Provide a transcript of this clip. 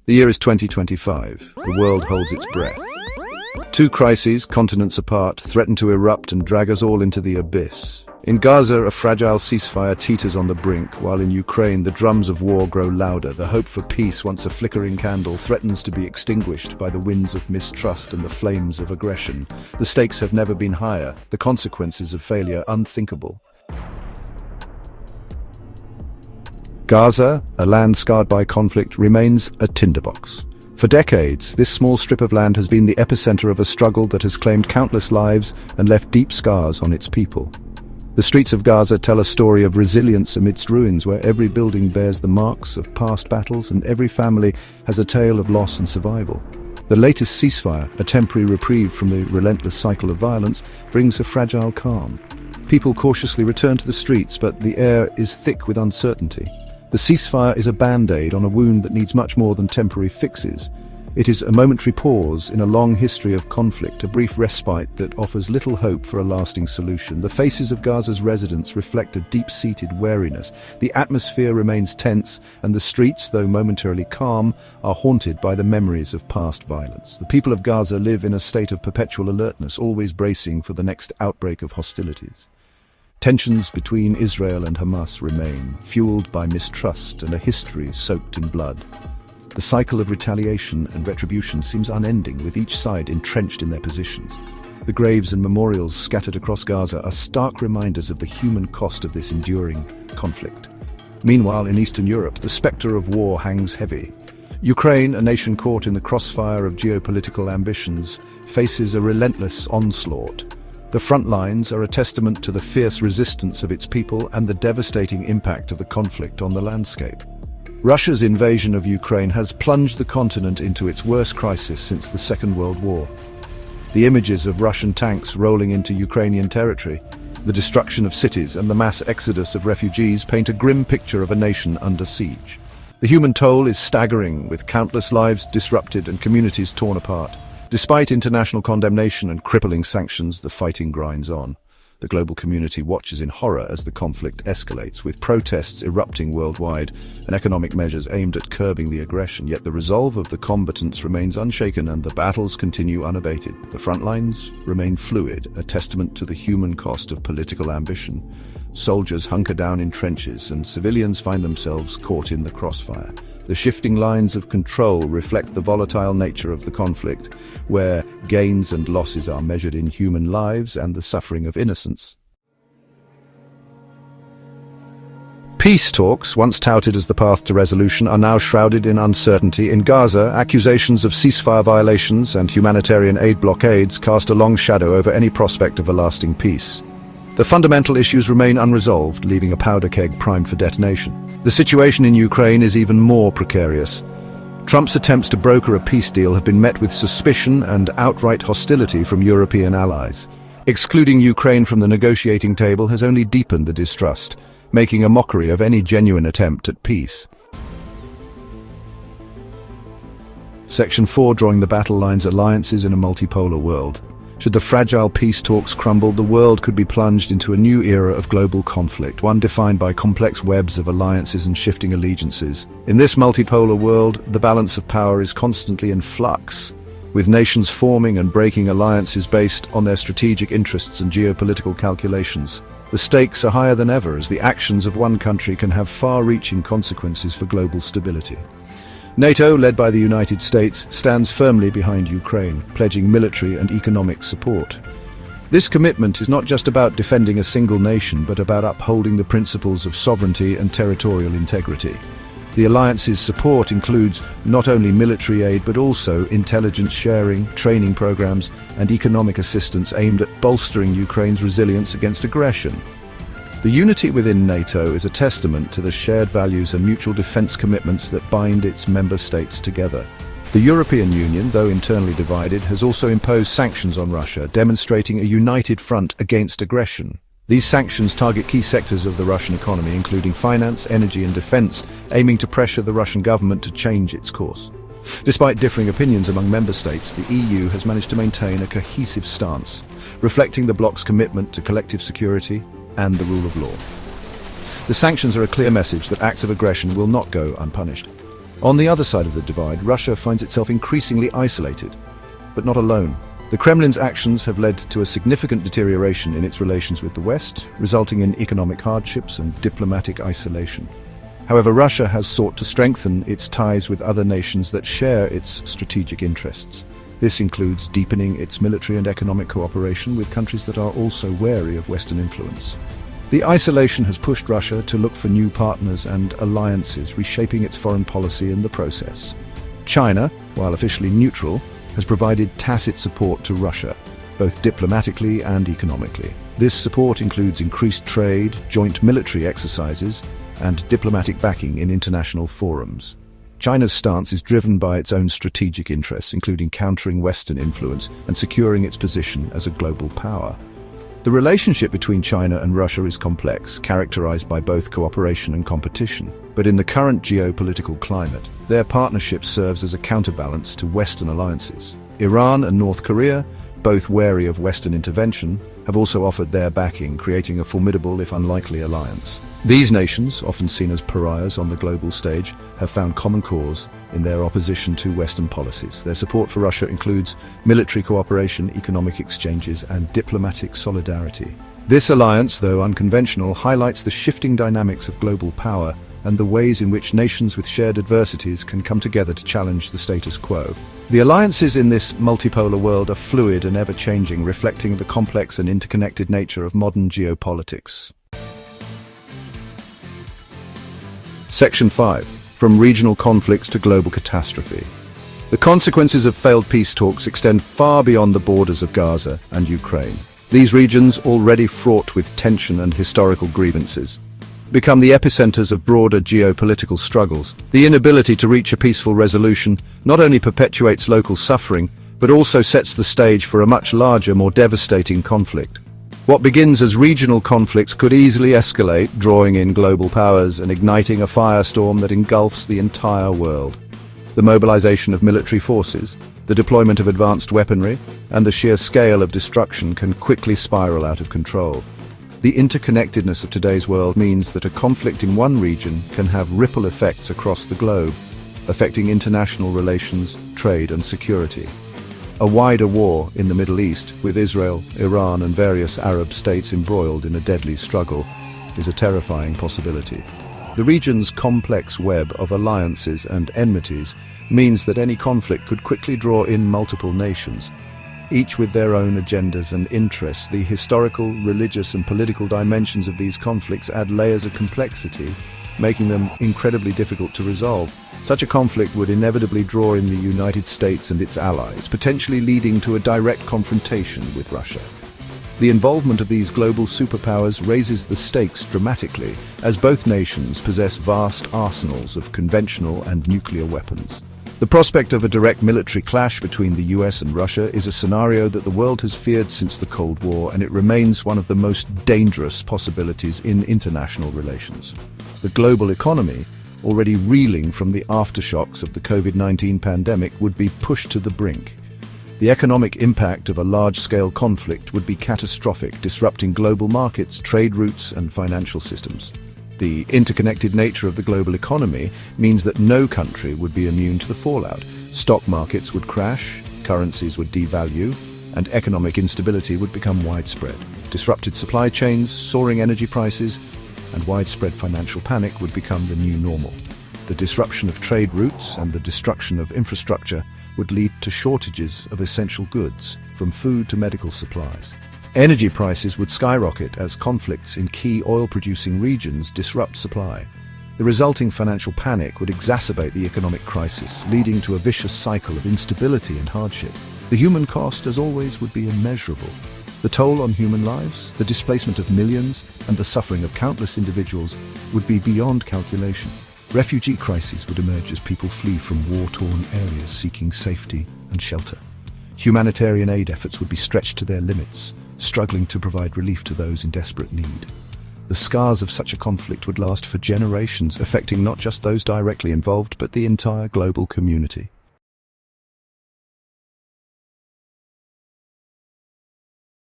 The year is 2025. The world holds its breath. Two crises, continents apart, threaten to erupt and drag us all into the abyss. In Gaza, a fragile ceasefire teeters on the brink, while in Ukraine, the drums of war grow louder. The hope for peace, once a flickering candle, threatens to be extinguished by the winds of mistrust and the flames of aggression. The stakes have never been higher, the consequences of failure unthinkable. Gaza, a land scarred by conflict, remains a tinderbox. For decades, this small strip of land has been the epicenter of a struggle that has claimed countless lives and left deep scars on its people. The streets of Gaza tell a story of resilience amidst ruins, where every building bears the marks of past battles and every family has a tale of loss and survival. The latest ceasefire, a temporary reprieve from the relentless cycle of violence, brings a fragile calm. People cautiously return to the streets, but the air is thick with uncertainty. The ceasefire is a band-aid on a wound that needs much more than temporary fixes. It is a momentary pause in a long history of conflict, a brief respite that offers little hope for a lasting solution. The faces of Gaza's residents reflect a deep-seated wariness. The atmosphere remains tense, and the streets, though momentarily calm, are haunted by the memories of past violence. The people of Gaza live in a state of perpetual alertness, always bracing for the next outbreak of hostilities. Tensions between Israel and Hamas remain, fueled by mistrust and a history soaked in blood. The cycle of retaliation and retribution seems unending, with each side entrenched in their positions. The graves and memorials scattered across Gaza are stark reminders of the human cost of this enduring conflict. Meanwhile, in Eastern Europe, the spectre of war hangs heavy. Ukraine, a nation caught in the crossfire of geopolitical ambitions, faces a relentless onslaught. The front lines are a testament to the fierce resistance of its people and the devastating impact of the conflict on the landscape. Russia's invasion of Ukraine has plunged the continent into its worst crisis since the Second World War. The images of Russian tanks rolling into Ukrainian territory, the destruction of cities and the mass exodus of refugees paint a grim picture of a nation under siege. The human toll is staggering, with countless lives disrupted and communities torn apart. Despite international condemnation and crippling sanctions, the fighting grinds on. The global community watches in horror as the conflict escalates, with protests erupting worldwide and economic measures aimed at curbing the aggression. Yet the resolve of the combatants remains unshaken and the battles continue unabated. The front lines remain fluid, a testament to the human cost of political ambition. Soldiers hunker down in trenches and civilians find themselves caught in the crossfire. The shifting lines of control reflect the volatile nature of the conflict, where gains and losses are measured in human lives and the suffering of innocents. Peace talks, once touted as the path to resolution, are now shrouded in uncertainty. In Gaza, accusations of ceasefire violations and humanitarian aid blockades cast a long shadow over any prospect of a lasting peace. The fundamental issues remain unresolved, leaving a powder keg primed for detonation. The situation in Ukraine is even more precarious. Trump's attempts to broker a peace deal have been met with suspicion and outright hostility from European allies. Excluding Ukraine from the negotiating table has only deepened the distrust, making a mockery of any genuine attempt at peace. Section 4, drawing the battle lines: alliances in a multipolar world. Should the fragile peace talks crumble, the world could be plunged into a new era of global conflict, one defined by complex webs of alliances and shifting allegiances. In this multipolar world, the balance of power is constantly in flux, with nations forming and breaking alliances based on their strategic interests and geopolitical calculations. The stakes are higher than ever, as the actions of one country can have far-reaching consequences for global stability. NATO, led by the United States, stands firmly behind Ukraine, pledging military and economic support. This commitment is not just about defending a single nation, but about upholding the principles of sovereignty and territorial integrity. The alliance's support includes not only military aid, but also intelligence sharing, training programs, and economic assistance aimed at bolstering Ukraine's resilience against aggression. The unity within NATO is a testament to the shared values and mutual defense commitments that bind its member states together. The European Union, though internally divided, has also imposed sanctions on Russia, demonstrating a united front against aggression. These sanctions target key sectors of the Russian economy, including finance, energy and defense, aiming to pressure the Russian government to change its course. Despite differing opinions among member states, the EU has managed to maintain a cohesive stance, reflecting the bloc's commitment to collective security and the rule of law. The sanctions are a clear message that acts of aggression will not go unpunished. On the other side of the divide, Russia finds itself increasingly isolated, but not alone. The Kremlin's actions have led to a significant deterioration in its relations with the West, resulting in economic hardships and diplomatic isolation. However, Russia has sought to strengthen its ties with other nations that share its strategic interests. This includes deepening its military and economic cooperation with countries that are also wary of Western influence. The isolation has pushed Russia to look for new partners and alliances, reshaping its foreign policy in the process. China, while officially neutral, has provided tacit support to Russia, both diplomatically and economically. This support includes increased trade, joint military exercises, and diplomatic backing in international forums. China's stance is driven by its own strategic interests, including countering Western influence and securing its position as a global power. The relationship between China and Russia is complex, characterized by both cooperation and competition. But in the current geopolitical climate, their partnership serves as a counterbalance to Western alliances. Iran and North Korea, both wary of Western intervention, have also offered their backing, creating a formidable, if unlikely, alliance. These nations, often seen as pariahs on the global stage, have found common cause in their opposition to Western policies. Their support for Russia includes military cooperation, economic exchanges, and diplomatic solidarity. This alliance, though unconventional, highlights the shifting dynamics of global power and the ways in which nations with shared adversities can come together to challenge the status quo. The alliances in this multipolar world are fluid and ever-changing, reflecting the complex and interconnected nature of modern geopolitics. Section 5. From regional conflicts to global catastrophe. The consequences of failed peace talks extend far beyond the borders of Gaza and Ukraine. These regions, already fraught with tension and historical grievances, become the epicenters of broader geopolitical struggles. The inability to reach a peaceful resolution not only perpetuates local suffering, but also sets the stage for a much larger, more devastating conflict. What begins as regional conflicts could easily escalate, drawing in global powers and igniting a firestorm that engulfs the entire world. The mobilization of military forces, the deployment of advanced weaponry, and the sheer scale of destruction can quickly spiral out of control. The interconnectedness of today's world means that a conflict in one region can have ripple effects across the globe, affecting international relations, trade, and security. A wider war in the Middle East, with Israel, Iran, and various Arab states embroiled in a deadly struggle, is a terrifying possibility. The region's complex web of alliances and enmities means that any conflict could quickly draw in multiple nations, each with their own agendas and interests. The historical, religious, and political dimensions of these conflicts add layers of complexity, making them incredibly difficult to resolve. Such a conflict would inevitably draw in the United States and its allies, potentially leading to a direct confrontation with Russia. The involvement of these global superpowers raises the stakes dramatically, as both nations possess vast arsenals of conventional and nuclear weapons. The prospect of a direct military clash between the US and Russia is a scenario that the world has feared since the Cold War, and it remains one of the most dangerous possibilities in international relations. The global economy, already reeling from the aftershocks of the COVID-19 pandemic, would be pushed to the brink. The economic impact of a large-scale conflict would be catastrophic, disrupting global markets, trade routes, and financial systems. The interconnected nature of the global economy means that no country would be immune to the fallout. Stock markets would crash, currencies would devalue, and economic instability would become widespread. Disrupted supply chains, soaring energy prices, and widespread financial panic would become the new normal. The disruption of trade routes and the destruction of infrastructure would lead to shortages of essential goods, from food to medical supplies. Energy prices would skyrocket as conflicts in key oil-producing regions disrupt supply. The resulting financial panic would exacerbate the economic crisis, leading to a vicious cycle of instability and hardship. The human cost, as always, would be immeasurable. The toll on human lives, the displacement of millions, and the suffering of countless individuals would be beyond calculation. Refugee crises would emerge as people flee from war-torn areas seeking safety and shelter. Humanitarian aid efforts would be stretched to their limits, struggling to provide relief to those in desperate need. The scars of such a conflict would last for generations, affecting not just those directly involved, but the entire global community.